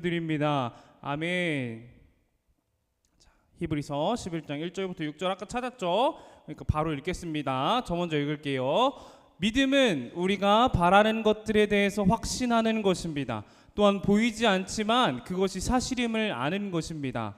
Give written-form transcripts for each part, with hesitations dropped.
기도드립니다. 아멘. 자, 히브리서 11장 1절부터 6절 아까 찾았죠? 그러니까 바로 읽겠습니다. 저 먼저 읽을게요. 믿음은 우리가 바라는 것들에 대해서 확신하는 것입니다. 또한 보이지 않지만 그것이 사실임을 아는 것입니다.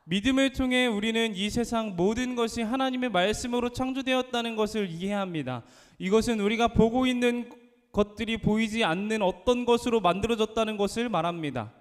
믿음을 통해 우리는 이 세상 모든 것이 하나님의 말씀으로 창조되었다는 것을 이해합니다. 이것은 우리가 보고 있는 것들이 보이지 않는 어떤 것으로 만들어졌다는 것을 말합니다.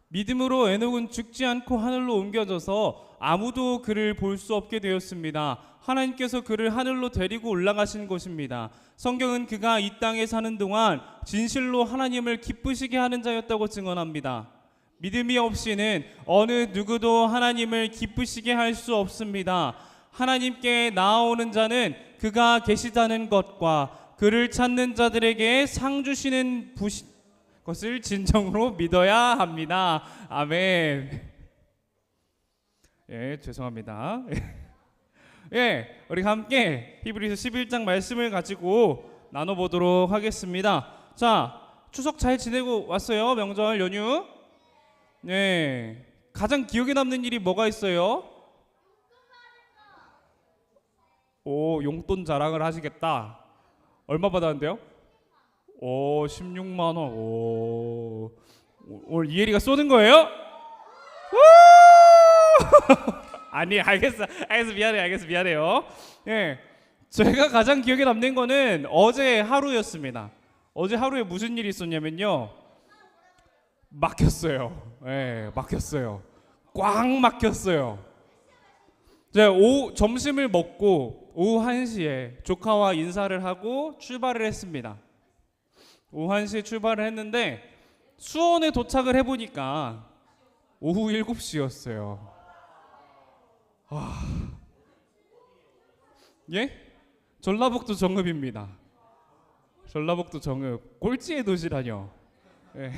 믿음으로 에녹은 죽지 않고 하늘로 옮겨져서 아무도 그를 볼 수 없게 되었습니다. 하나님께서 그를 하늘로 데리고 올라가신 것입니다. 성경은 그가 이 땅에 사는 동안 진실로 하나님을 기쁘시게 하는 자였다고 증언합니다. 믿음이 없이는 어느 누구도 하나님을 기쁘시게 할 수 없습니다. 하나님께 나아오는 자는 그가 계시다는 것과 그를 찾는 자들에게 상 주시는 것을 진정으로 믿어야 합니다. 아멘. 예, 죄송합니다. 예, 우리 함께 히브리서 11장 말씀을 가지고 나눠보도록 하겠습니다. 자, 추석 잘 지내고 왔어요? 명절 연휴? 네, 가장 기억에 남는 일이 뭐가 있어요? 오, 용돈 자랑을 하시겠다. 얼마 받았는데요? 오, 16만 원. 오, 오늘 이혜리가 쏘는 거예요? 아니, 알겠어, 미안해요. 예, 제가 가장 기억에 남는 거는 어제 하루였습니다. 어제 하루에 무슨 일이 있었냐면요, 막혔어요. 예, 막혔어요. 꽉 막혔어요. 제가 점심을 먹고 오후 1시에 조카와 인사를 하고 출발을 했습니다. 오후 1시에 출발을 했는데 수원에 도착을 해보니까 오후 7시였어요. 예? 전라북도 정읍입니다. 전라북도 정읍. 꼴찌의 도시라뇨. 예.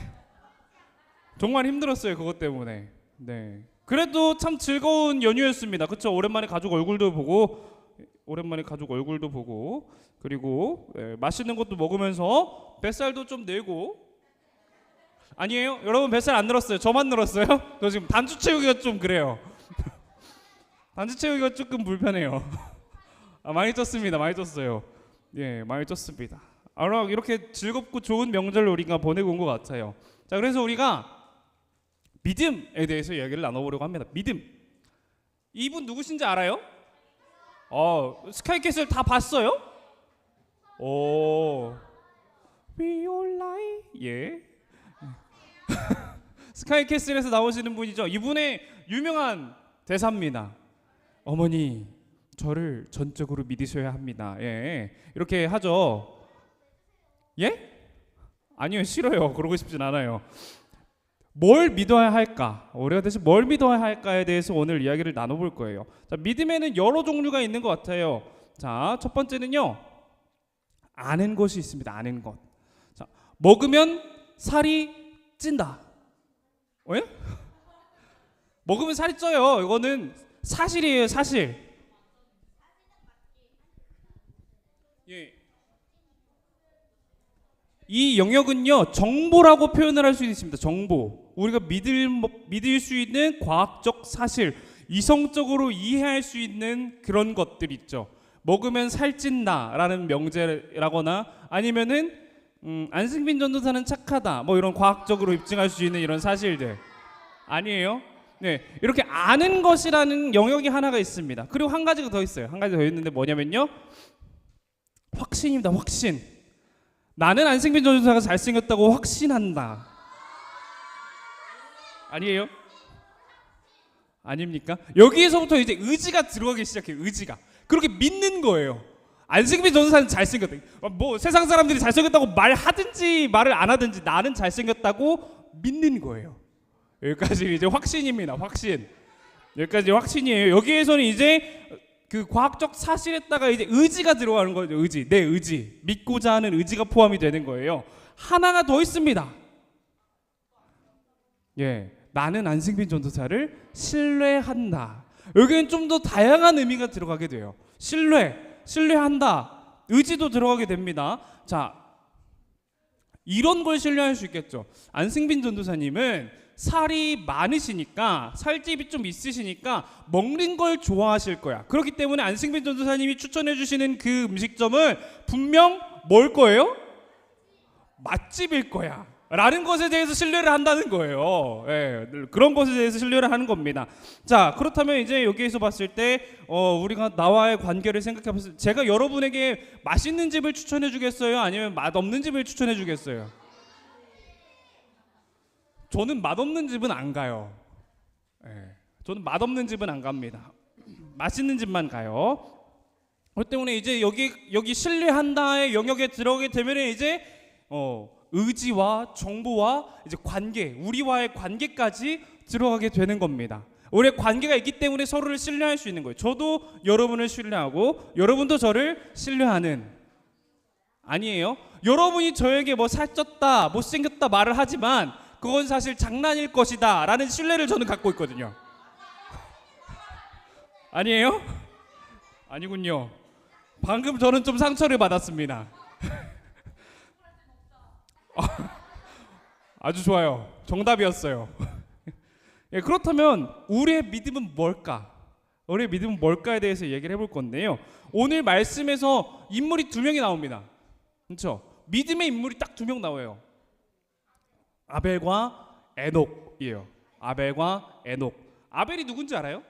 정말 힘들었어요, 그것 때문에. 네. 그래도 참 즐거운 연휴였습니다. 그렇죠? 오랜만에 가족 얼굴도 보고 그리고 맛있는 것도 먹으면서 뱃살도 좀 내고. 아니에요? 여러분 뱃살 안 늘었어요? 저만 늘었어요? 저 지금 단주 채우기가 좀 그래요. 단주 채우기가 조금 불편해요. 많이 쪘어요. 예, 많이 쪘습니다. 이렇게 즐겁고 좋은 명절을 우리가 보내고 온 것 같아요. 자, 그래서 우리가 믿음에 대해서 이야기를 나눠보려고 합니다. 믿음. 이분 누구신지 알아요? 스카이캐슬 다 봤어요? 오, We All Lie. 예. 스카이캐슬에서 나오시는 분이죠. 이분의 유명한 대사입니다. 어머니, 저를 전적으로 믿으셔야 합니다. 예, 이렇게 하죠. 예? 아니요, 싫어요. 그러고 싶진 않아요. 뭘 믿어야 할까? 우리가 대체 뭘 믿어야 할까에 대해서 오늘 이야기를 나눠볼 거예요. 자, 믿음에는 여러 종류가 있는 것 같아요. 자, 첫 번째는요, 아는 것이 있습니다. 아는 것. 자, 먹으면 살이 찐다. 왜? 먹으면 살이 쪄요. 이거는 사실이에요, 사실. 예. 이 영역은요, 정보라고 표현을 할 수 있습니다. 정보. 우리가 믿을 수 있는 과학적 사실, 이성적으로 이해할 수 있는 그런 것들 있죠. 먹으면 살찐다라는 명제라거나 아니면은 안승빈 전도사는 착하다, 뭐 이런 과학적으로 입증할 수 있는 이런 사실들 아니에요? 네, 이렇게 아는 것이라는 영역이 하나가 있습니다. 그리고 한 가지가 더 있어요. 한 가지 더 있는데 뭐냐면요, 확신입니다. 확신. 나는 안승빈 전도사가 잘생겼다고 확신한다. 아니에요? 아닙니까? 여기에서부터 이제 의지가 들어가기 시작해요. 의지가. 그렇게 믿는 거예요. 안승빈 전도사는 잘생겼다. 뭐 세상 사람들이 잘생겼다고 말하든지 말을 안 하든지 나는 잘생겼다고 믿는 거예요. 여기까지 이제 확신입니다. 확신. 여기까지 확신이에요. 여기에서는 이제 그 과학적 사실에다가 이제 의지가 들어가는 거죠. 의지, 내 의지, 믿고자 하는 의지가 포함이 되는 거예요. 하나가 더 있습니다. 예, 나는 안승빈 전도사를 신뢰한다. 여기는 좀 더 다양한 의미가 들어가게 돼요. 신뢰한다. 의지도 들어가게 됩니다. 자, 이런 걸 신뢰할 수 있겠죠. 안승빈 전도사님은 살이 많으시니까, 살집이 좀 있으시니까 먹는 걸 좋아하실 거야. 그렇기 때문에 안승빈 전도사님이 추천해 주시는 그 음식점은 분명 뭘 거예요? 맛집일 거야 라는 것에 대해서 신뢰를 한다는 거예요. 예, 그런 것에 대해서 신뢰를 하는 겁니다. 자, 그렇다면 이제 여기에서 봤을 때 우리가 나와의 관계를 생각해봤을 때 제가 여러분에게 맛있는 집을 추천해 주겠어요? 아니면 맛없는 집을 추천해 주겠어요? 저는 맛없는 집은 안 가요. 예, 저는 맛없는 집은 안 갑니다. 맛있는 집만 가요. 그렇기 때문에 이제 여기 신뢰한다의 영역에 들어오게 되면 이제 의지와 정보와 이제 관계, 우리와의 관계까지 들어가게 되는 겁니다. 우리의 관계가 있기 때문에 서로를 신뢰할 수 있는 거예요. 저도 여러분을 신뢰하고 여러분도 저를 신뢰하는, 아니에요? 여러분이 저에게 뭐 살쪘다, 못생겼다 말을 하지만 그건 사실 장난일 것이다 라는 신뢰를 저는 갖고 있거든요. 아니에요? 아니군요. 방금 저는 좀 상처를 받았습니다. 아주 좋아요. 정답이었어요. 예, 그렇다면 우리의 믿음은 뭘까? 우리의 믿음은 뭘까에 대해서 얘기를 해볼 건데요. 오늘 말씀에서 인물이 두 명이 나옵니다. 그렇죠? 믿음의 인물이 딱 두 명 나와요. 아벨과 에녹이에요. 아벨과 에녹. 아벨이 누군지 알아요?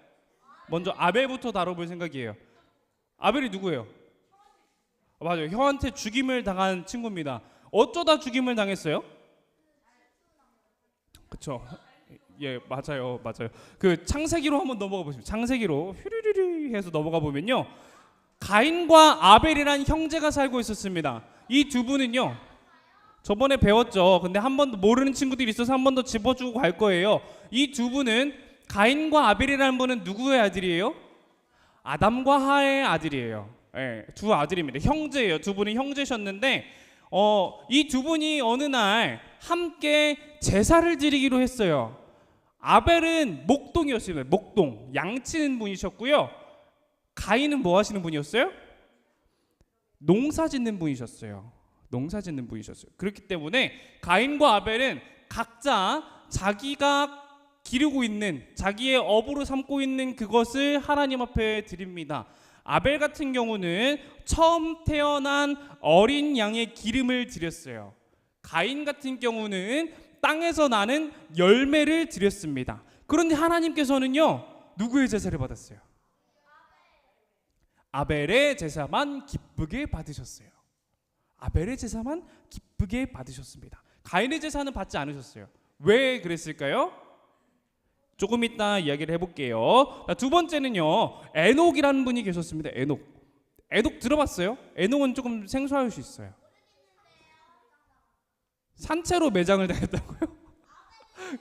먼저 아벨부터 다뤄볼 생각이에요. 아벨이 누구예요? 맞아요. 혀한테 죽임을 당한 친구입니다. 어쩌다 죽임을 당했어요? 그렇죠. 예, 맞아요. 그 창세기로 한번 넘어가 보시면, 창세기로 휘리리리 해서 넘어가 보면요, 가인과 아벨이란 형제가 살고 있었습니다. 이 두 분은요, 저번에 배웠죠. 근데 한 번 더 모르는 친구들이 있어서 한 번 더 짚어주고 갈 거예요. 이 두 분은, 가인과 아벨이라는 분은 누구의 아들이에요? 아담과 하의 아들이에요. 예, 두 아들입니다. 형제예요. 두 분이 형제셨는데 이 두 분이 어느 날 함께 제사를 드리기로 했어요. 아벨은 목동이었습니다. 목동, 양치는 분이셨고요. 가인은 뭐 하시는 분이었어요? 농사 짓는 분이셨어요. 그렇기 때문에 가인과 아벨은 각자 자기가 기르고 있는, 자기의 업으로 삼고 있는 그것을 하나님 앞에 드립니다. 아벨 같은 경우는 처음 태어난 어린 양의 기름을 드렸어요. 가인 같은 경우는 땅에서 나는 열매를 드렸습니다. 그런데 하나님께서는요, 누구의 제사를 받았어요? 아벨의 제사만 기쁘게 받으셨어요. 아벨의 제사만 기쁘게 받으셨습니다. 가인의 제사는 받지 않으셨어요. 왜 그랬을까요? 조금 이따 이야기를 해볼게요. 두 번째는요, 에녹이라는 분이 계셨습니다. 에녹 들어봤어요? 에녹은 조금 생소할 수 있어요. 산채로 매장을 당했다고요?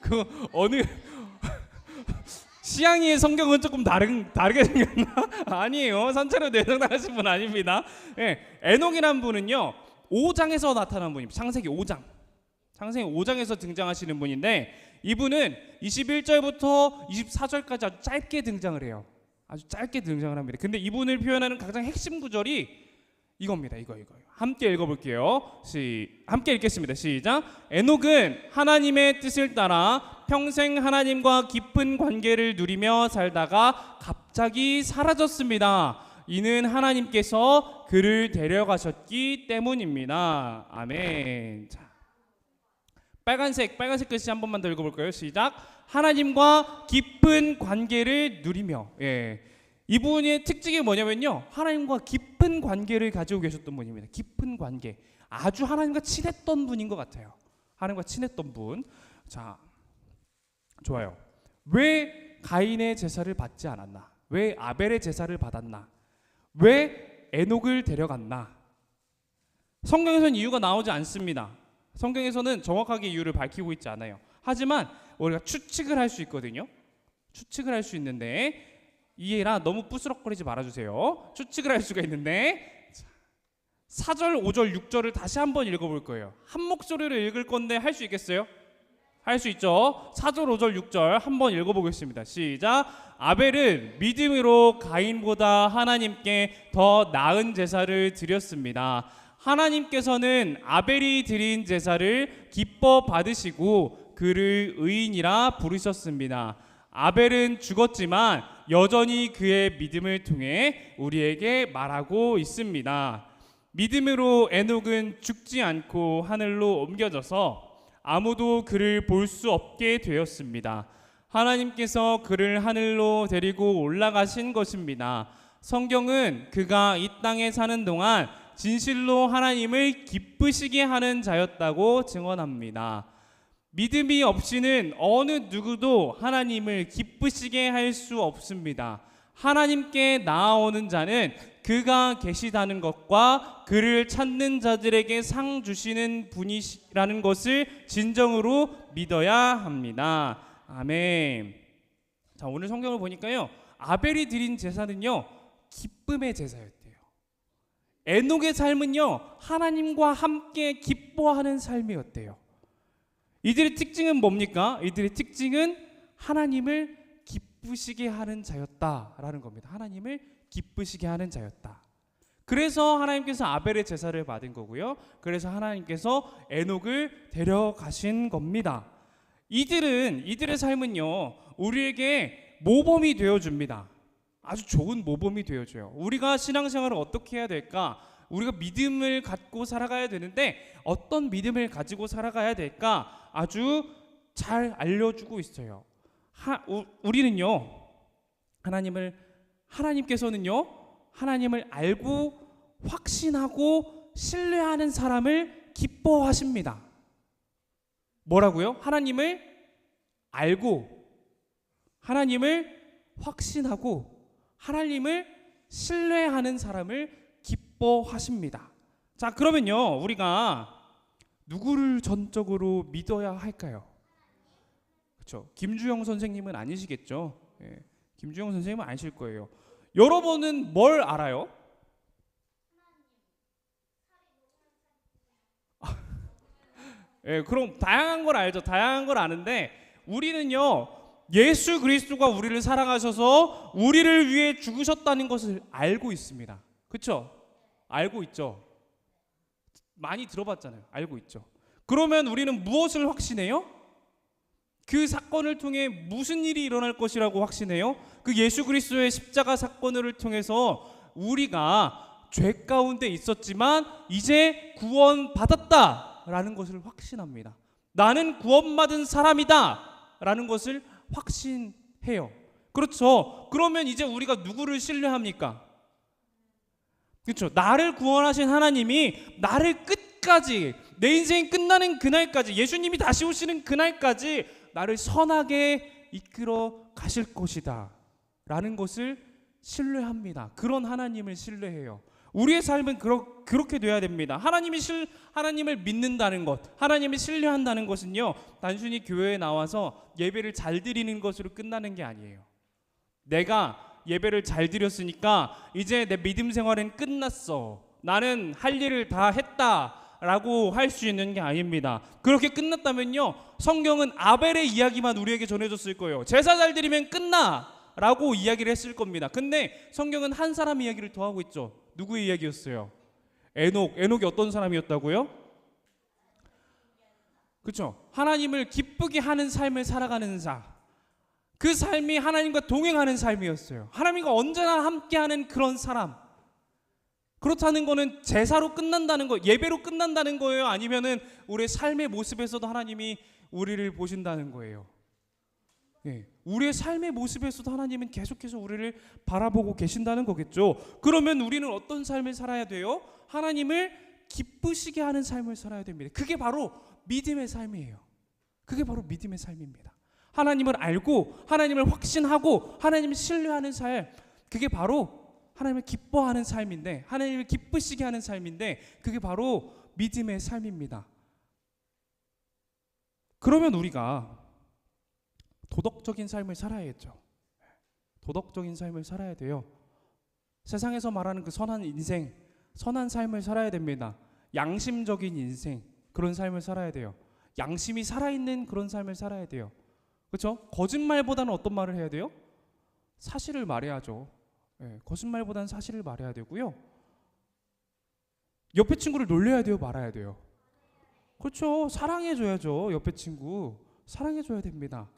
그 어느 시향이의 성경은 조금 다르게 생겼나? 아니에요. 산채로 매장 당하신 분 아닙니다. 예, 에녹이라는 분은요, 5장에서 나타난 분입니다. 창세기 5장에서 등장하시는 분인데, 이분은 21절부터 24절까지 아주 짧게 등장을 해요. 아주 짧게 등장을 합니다. 근데 이분을 표현하는 가장 핵심 구절이 이겁니다. 이거. 함께 읽어볼게요. 함께 읽겠습니다. 시작. 에녹은 하나님의 뜻을 따라 평생 하나님과 깊은 관계를 누리며 살다가 갑자기 사라졌습니다. 이는 하나님께서 그를 데려가셨기 때문입니다. 아멘. 자, 빨간색 글씨 한 번만 더 읽어볼까요? 시작. 하나님과 깊은 관계를 누리며. 예, 이분의 특징이 뭐냐면요, 하나님과 깊은 관계를 가지고 계셨던 분입니다. 깊은 관계. 아주 하나님과 친했던 분인 것 같아요. 하나님과 친했던 분. 자, 좋아요. 왜 가인의 제사를 받지 않았나? 왜 아벨의 제사를 받았나? 왜 에녹을 데려갔나? 성경에서는 이유가 나오지 않습니다. 성경에서는 정확하게 이유를 밝히고 있지 않아요. 하지만 우리가 추측을 할 수 있거든요. 추측을 할 수 있는데, 이해라 너무 부스럭거리지 말아주세요. 추측을 할 수가 있는데 4절, 5절, 6절을 다시 한번 읽어볼 거예요. 한 목소리로 읽을 건데 할 수 있겠어요? 할 수 있죠. 4절, 5절, 6절 한번 읽어보겠습니다. 시작. 아벨은 믿음으로 가인보다 하나님께 더 나은 제사를 드렸습니다. 하나님께서는 아벨이 드린 제사를 기뻐 받으시고 그를 의인이라 부르셨습니다. 아벨은 죽었지만 여전히 그의 믿음을 통해 우리에게 말하고 있습니다. 믿음으로 에녹은 죽지 않고 하늘로 옮겨져서 아무도 그를 볼 수 없게 되었습니다. 하나님께서 그를 하늘로 데리고 올라가신 것입니다. 성경은 그가 이 땅에 사는 동안 진실로 하나님을 기쁘시게 하는 자였다고 증언합니다. 믿음이 없이는 어느 누구도 하나님을 기쁘시게 할 수 없습니다. 하나님께 나아오는 자는 그가 계시다는 것과 그를 찾는 자들에게 상 주시는 분이라는 것을 진정으로 믿어야 합니다. 아멘. 자, 오늘 성경을 보니까요, 아벨이 드린 제사는요 기쁨의 제사였대요. 에녹의 삶은요 하나님과 함께 기뻐하는 삶이었대요. 이들의 특징은 뭡니까? 이들의 특징은 하나님을 기쁘시게 하는 자였다라는 겁니다. 하나님을 기쁘시게 하는 자였다. 그래서 하나님께서 아벨의 제사를 받은 거고요. 그래서 하나님께서 에녹을 데려가신 겁니다. 이들의 삶은요 우리에게 모범이 되어줍니다. 아주 좋은 모범이 되어줘요. 우리가 신앙생활을 어떻게 해야 될까? 우리가 믿음을 갖고 살아가야 되는데 어떤 믿음을 가지고 살아가야 될까? 아주 잘 알려주고 있어요. 우리는요 하나님께서는요 하나님을 알고 확신하고 신뢰하는 사람을 기뻐하십니다. 뭐라고요? 하나님을 알고 하나님을 확신하고 하나님을 신뢰하는 사람을 기뻐하십니다. 자, 그러면요 우리가 누구를 전적으로 믿어야 할까요? 그렇죠. 김주영 선생님은 아니시겠죠. 예, 김주영 선생님은 아니실 거예요. 여러분은 뭘 알아요? 예, 그럼 다양한 걸 알죠. 다양한 걸 아는데 우리는요 예수 그리스도가 우리를 사랑하셔서 우리를 위해 죽으셨다는 것을 알고 있습니다. 그렇죠? 알고 있죠. 많이 들어봤잖아요. 알고 있죠. 그러면 우리는 무엇을 확신해요? 그 사건을 통해 무슨 일이 일어날 것이라고 확신해요? 그 예수 그리스도의 십자가 사건을 통해서 우리가 죄 가운데 있었지만 이제 구원받았다라는 것을 확신합니다. 나는 구원받은 사람이다 라는 것을 확신해요. 그렇죠. 그러면 이제 우리가 누구를 신뢰합니까? 그렇죠. 나를 구원하신 하나님이 나를 끝까지, 내 인생이 끝나는 그날까지, 예수님이 다시 오시는 그날까지 나를 선하게 이끌어 가실 것이다 라는 것을 신뢰합니다. 그런 하나님을 신뢰해요. 우리의 삶은 그렇게 돼야 됩니다. 하나님을 믿는다는 것, 하나님을 신뢰한다는 것은요 단순히 교회에 나와서 예배를 잘 드리는 것으로 끝나는 게 아니에요. 내가 예배를 잘 드렸으니까 이제 내 믿음 생활은 끝났어, 나는 할 일을 다 했다라고 할 수 있는 게 아닙니다. 그렇게 끝났다면요 성경은 아벨의 이야기만 우리에게 전해줬을 거예요. 제사 잘 드리면 끝나 라고 이야기를 했을 겁니다. 근데 성경은 한 사람 이야기를 더 하고 있죠. 누구의 이야기였어요? 에녹이 어떤 사람이었다고요? 그렇죠. 하나님을 기쁘게 하는 삶을 살아가는 자, 그 삶이 하나님과 동행하는 삶이었어요. 하나님과 언제나 함께하는 그런 사람. 그렇다는 거는 제사로 끝난다는 거, 예배로 끝난다는 거예요? 아니면은 우리의 삶의 모습에서도 하나님이 우리를 보신다는 거예요? 네, 우리의 삶의 모습에서도 하나님은 계속해서 우리를 바라보고 계신다는 거겠죠. 그러면 우리는 어떤 삶을 살아야 돼요? 하나님을 기쁘시게 하는 삶을 살아야 됩니다. 그게 바로 믿음의 삶이에요. 그게 바로 믿음의 삶입니다. 하나님을 알고 하나님을 확신하고 하나님을 신뢰하는 삶, 그게 바로 하나님을 기뻐하는 삶인데, 하나님을 기쁘시게 하는 삶인데, 그게 바로 믿음의 삶입니다. 그러면 우리가 도덕적인 삶을 살아야겠죠. 도덕적인 삶을 살아야 돼요. 세상에서 말하는 그 선한 인생, 선한 삶을 살아야 됩니다. 양심적인 인생, 그런 삶을 살아야 돼요. 양심이 살아있는 그런 삶을 살아야 돼요. 그렇죠? 거짓말보다는 어떤 말을 해야 돼요? 사실을 말해야죠. 예, 거짓말보다는 사실을 말해야 되고요. 옆에 친구를 놀려야 돼요, 말아야 돼요? 그렇죠. 사랑해줘야죠. 옆에 친구 사랑해줘야 됩니다.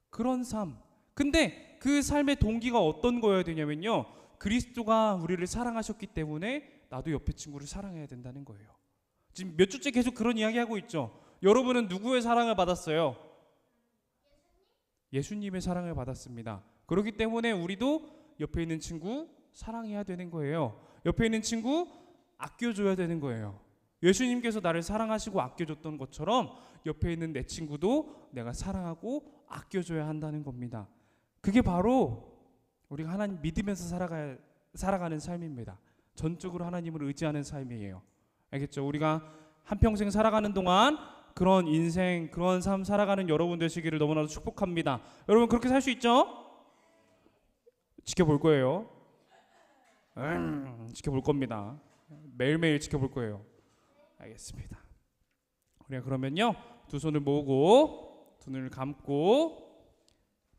그런 삶. 근데 그 삶의 동기가 어떤 거여야 되냐면요, 그리스도가 우리를 사랑하셨기 때문에 나도 옆에 친구를 사랑해야 된다는 거예요. 지금 몇 주째 계속 그런 이야기하고 있죠. 여러분은 누구의 사랑을 받았어요? 예수님의 사랑을 받았습니다. 그렇기 때문에 우리도 옆에 있는 친구 사랑해야 되는 거예요. 옆에 있는 친구 아껴줘야 되는 거예요. 예수님께서 나를 사랑하시고 아껴줬던 것처럼 옆에 있는 내 친구도 내가 사랑하고 아껴줘야 한다는 겁니다. 그게 바로 우리가 하나님 믿으면서 살아가는 삶입니다. 전적으로 하나님을 의지하는 삶이에요. 알겠죠? 우리가 한평생 살아가는 동안 그런 인생, 그런 삶 살아가는 여러분 되시기를 너무나도 축복합니다. 여러분 그렇게 살 수 있죠? 지켜볼 거예요. 지켜볼 겁니다. 매일매일 지켜볼 거예요. 알겠습니다. 우리가 그러면요, 두 손을 모으고 두 눈을 감고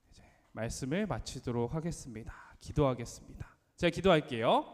이제 말씀을 마치도록 하겠습니다. 기도하겠습니다. 제가 기도할게요.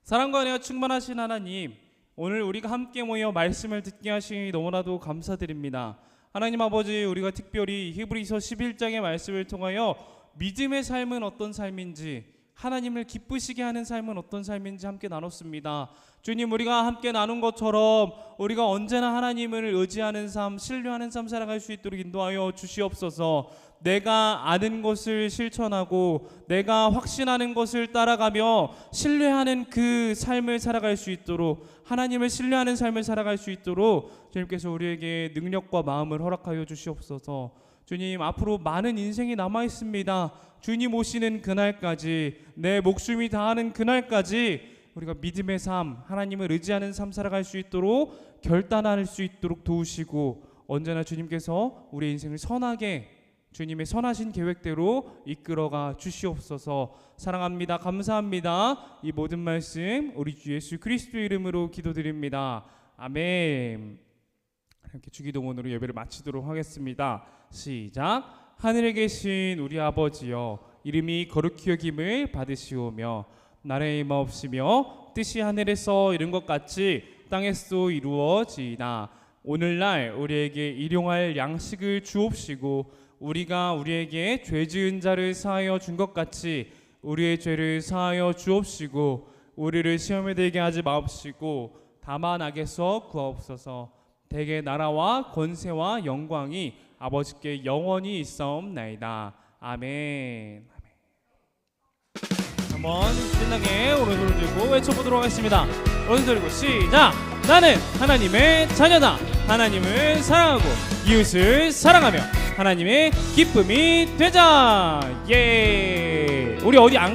사랑과 은혜가 충만하신 하나님, 오늘 우리가 함께 모여 말씀을 듣게 하시니 너무나도 감사드립니다. 하나님 아버지, 우리가 특별히 히브리서 11장의 말씀을 통하여 믿음의 삶은 어떤 삶인지, 하나님을 기쁘시게 하는 삶은 어떤 삶인지 함께 나눴습니다. 주님, 우리가 함께 나눈 것처럼 우리가 언제나 하나님을 의지하는 삶, 신뢰하는 삶 살아갈 수 있도록 인도하여 주시옵소서. 내가 아는 것을 실천하고 내가 확신하는 것을 따라가며 신뢰하는 그 삶을 살아갈 수 있도록, 하나님을 신뢰하는 삶을 살아갈 수 있도록 주님께서 우리에게 능력과 마음을 허락하여 주시옵소서. 주님, 앞으로 많은 인생이 남아 있습니다. 주님 오시는 그날까지, 내 목숨이 다하는 그날까지 우리가 믿음의 삶, 하나님을 의지하는 삶 살아갈 수 있도록, 결단할 수 있도록 도우시고, 언제나 주님께서 우리의 인생을 선하게, 주님의 선하신 계획대로 이끌어가 주시옵소서. 사랑합니다. 감사합니다. 이 모든 말씀 우리 주 예수 그리스도 이름으로 기도드립니다. 아멘. 이렇게 주기도문으로 예배를 마치도록 하겠습니다. 시작. 하늘에 계신 우리 아버지여, 이름이 거룩히 여김을 받으시오며 나라의 임하옵시며 뜻이 하늘에서 이룬 것 같이 땅에서도 이루어지이다. 오늘날 우리에게 일용할 양식을 주옵시고, 우리가 우리에게 죄 지은 자를 사하여 준 것 같이 우리의 죄를 사하여 주옵시고, 우리를 시험에 들게 하지 마옵시고 다만 악에서 구하옵소서. 대개 나라와 권세와 영광이 아버지께 영원히 있사옵나이다. 아멘. 한번 신나게 오른손을 들고 외쳐보도록 하겠습니다. 오른손 들고 시작. 나는 하나님의 자녀다. 하나님을 사랑하고 이웃을 사랑하며 하나님의 기쁨이 되자. 예. 우리 어디 안 가요?